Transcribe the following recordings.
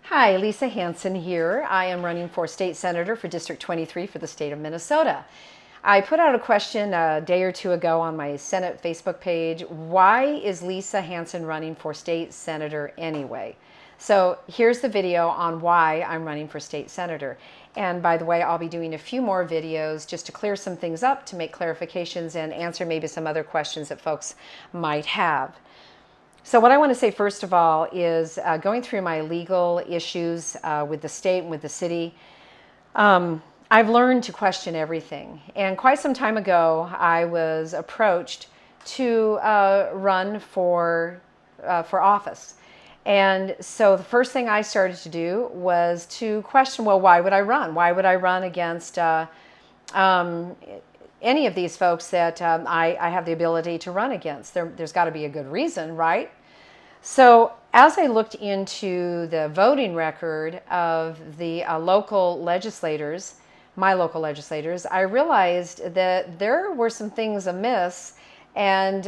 Hi, Lisa Hanson here. I am running for state senator for District 23 for the state of Minnesota. I put out a question a day or two ago on my Senate Facebook page. Why is Lisa Hanson running for state senator anyway? So here's the video on why I'm running for state senator. And by the way, I'll be doing a few more videos just to clear some things up, to make clarifications and answer maybe some other questions that folks might have. So what I want to say first of all is going through my legal issues with the state and with the city, I've learned to question everything. And quite some time ago, I was approached to run for office. And so the first thing I started to do was to question, well, why would I run? Why would I run against any of these folks that I have the ability to run against? There's got to be a good reason, right? So as I looked into the voting record of the local legislators, my local legislators, I realized that there were some things amiss, and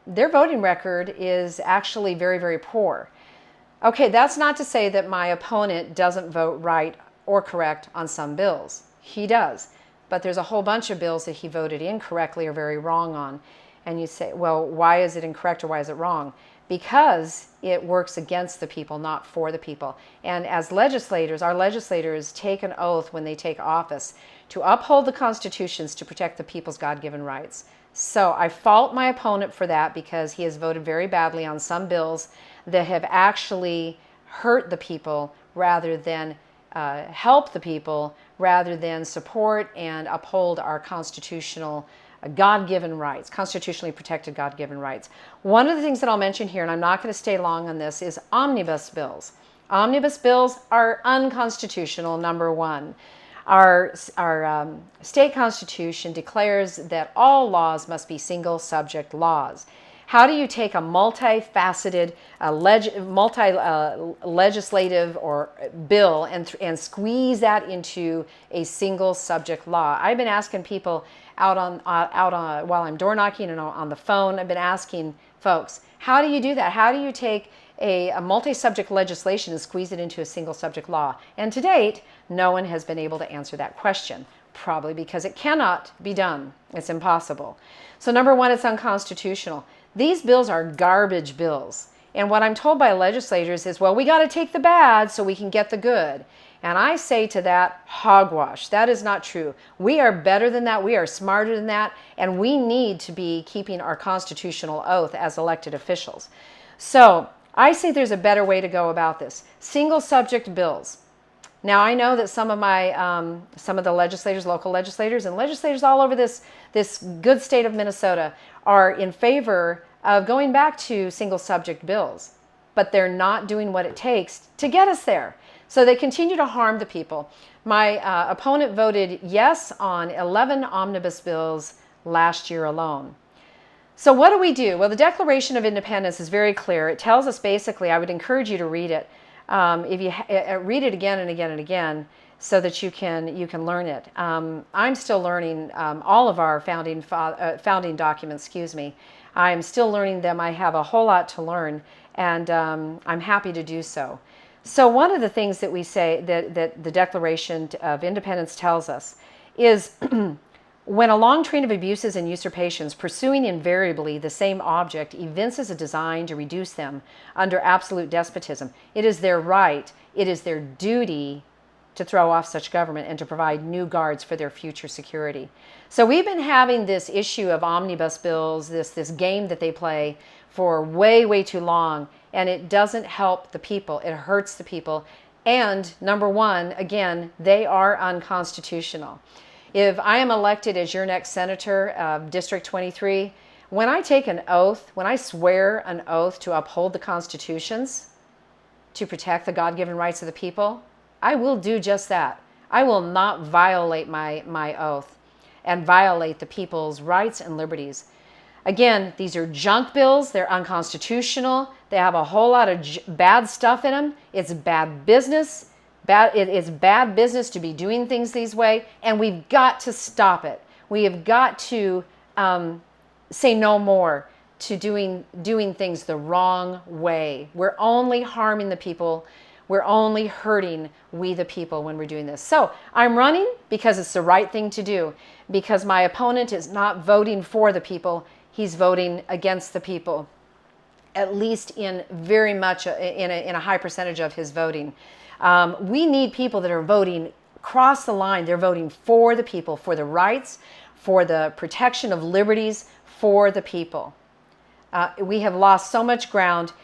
their voting record is actually very, very poor. Okay, that's not to say that my opponent doesn't vote right or correct on some bills. He does. But there's a whole bunch of bills that he voted incorrectly or very wrong on. And you say, well, why is it incorrect or why is it wrong? Because it works against the people, not for the people. And as legislators, our legislators take an oath when they take office to uphold the constitutions to protect the people's God-given rights. So I fault my opponent for that because he has voted very badly on some bills that have actually hurt the people rather than help the people, rather than support and uphold our constitutional God-given rights, constitutionally protected God-given rights. One of the things that I'll mention here, and I'm not going to stay long on this, is omnibus bills. Omnibus bills are unconstitutional, number one. Our state constitution declares that all laws must be single subject laws. How do you take a multifaceted, legislative or bill and squeeze that into a single subject law? I've been asking people out on while I'm door knocking and on the phone. I've been asking folks, how do you do that? How do you take a multi-subject legislation and squeeze it into a single subject law? And to date, no one has been able to answer that question. Probably because it cannot be done. It's impossible. So number one, it's unconstitutional. These bills are garbage bills. And what I'm told by legislators is, well, we got to take the bad so we can get the good. And I say to that, hogwash. That is not true. We are better than that. We are smarter than that. And we need to be keeping our constitutional oath as elected officials. So I say there's a better way to go about this. Single subject bills. Now, I know that some of the legislators, local legislators, and legislators all over this good state of Minnesota are in favor of going back to single subject bills, but they're not doing what it takes to get us there. So they continue to harm the people. My opponent voted yes on 11 omnibus bills last year alone. So what do? Well, the Declaration of Independence is very clear. It tells us basically, I would encourage you to read it. If you read it again and again and again, so that you can learn it. I'm still learning all of our founding documents. Excuse me. I am still learning them. I have a whole lot to learn, and I'm happy to do so. So one of the things that we say that the Declaration of Independence tells us is when a long train of abuses and usurpations pursuing invariably the same object evinces a design to reduce them under absolute despotism, it is their right, it is their duty to throw off such government and to provide new guards for their future security. So we've been having this issue of omnibus bills, this game that they play for way, way too long, and it doesn't help the people. It hurts the people. And number one, again, they are unconstitutional. If I am elected as your next senator of District 23, when I take an oath, when I swear an oath to uphold the constitutions, to protect the God-given rights of the people, I will do just that. I will not violate my oath and violate the people's rights and liberties. Again, these are junk bills. They're unconstitutional. They have a whole lot of bad stuff in them. It's bad business. It is bad business to be doing things these way, and we've got to stop it. We have got to say no more to doing things the wrong way. We're only harming the people. we're only hurting we the people when we're doing this. So I'm running because it's the right thing to do, because my opponent is not voting for the people, he's voting against the people, at least in very much in a high percentage of his voting. We need people that are voting across the line. They're voting for the people, for the rights, for the protection of liberties, for the people. We have lost so much ground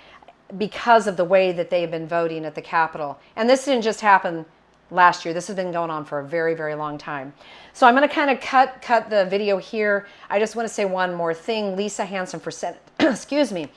because of the way that they've been voting at the Capitol. And this didn't just happen last year. This has been going on for a very, very long time. So I'm going to kind of cut the video here. I just want to say one more thing. Lisa Hanson for Senate, excuse me,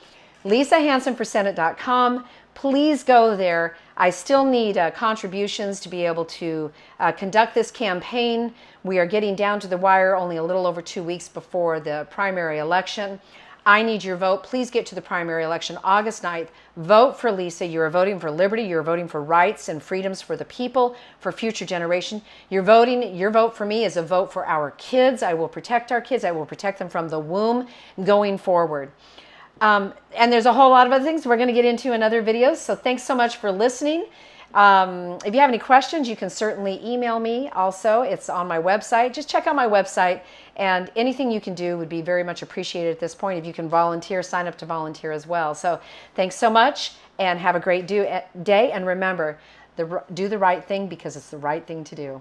LisaHansonForSenate.com. Please go there. I still need contributions to be able to conduct this campaign. We are getting down to the wire, only a little over 2 weeks before the primary election. I need your vote. Please get to the primary election August 9th. Vote for Lisa. You're voting for liberty. You're voting for rights and freedoms for the people, for future generation. Your vote for me is a vote for our kids. I will protect our kids. I will protect them from the womb going forward. And there's a whole lot of other things we're going to get into in other videos. So thanks so much for listening. If you have any questions, you can certainly email me also. It's on my website. Just check out my website, and anything you can do would be very much appreciated at this point. If you can volunteer, sign up to volunteer as well. So thanks so much, and have a great day. And remember, do the right thing because it's the right thing to do.